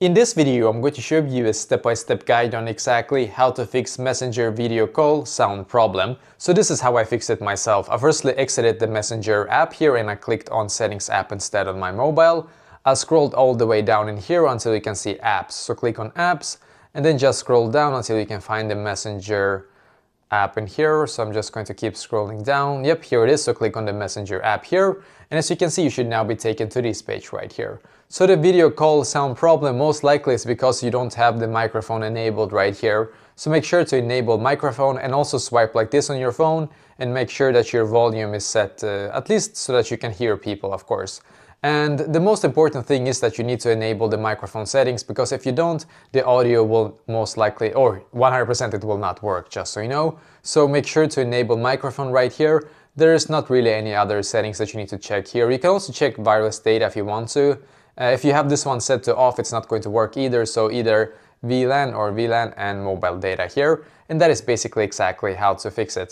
In this video, I'm going to show you a step-by-step guide on exactly how to fix Messenger video call sound problem. So this is how I fixed it myself. I firstly exited the Messenger app here and I clicked on Settings app instead on my mobile. I scrolled all the way down in here until you can see apps. So click on apps and then just scroll down until you can find the Messenger app in here. So I'm just going to keep scrolling down. Yep, here it is. So click on the Messenger app here. And as you can see, you should now be taken to this page right here. So the video call sound problem most likely is because you don't have the microphone enabled right here. So make sure to enable microphone and also swipe like this on your phone and make sure that your volume is set at least so that you can hear people, of course. And the most important thing is that you need to enable the microphone settings, because if you don't, the audio will most likely, or 100% it will not work, just so you know. So make sure to enable microphone right here. There is not really any other settings that you need to check here. You can also check wireless data if you want to. If you have this one set to off, it's not going to work either, so either VLAN or VLAN and mobile data here. And that is basically exactly how to fix it.